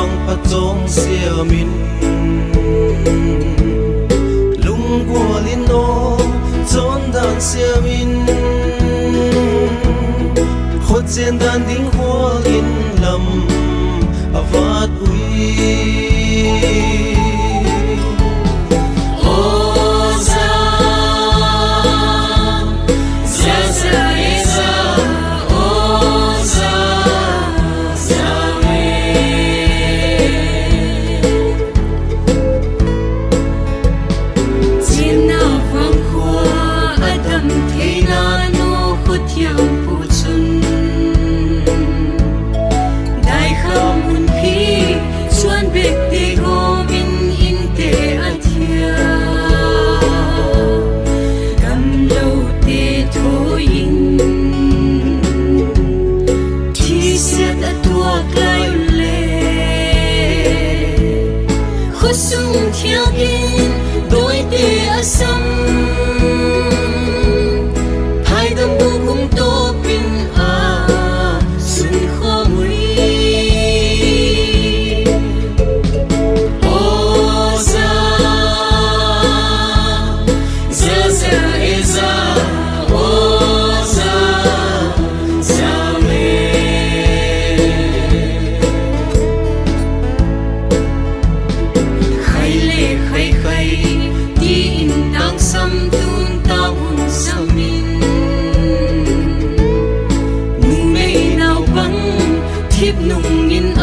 băng bắt giống xia min lung của linh ô trốn đàn xia min khốt trên đàn đinh hoa linh lầm vạt uy sung theo in đôi tia sâm hai đâm bu cũng tô pin xuân khó mùi ô za za za e za ô za za me sam tun ta un samin nu mei nau bang thip nung in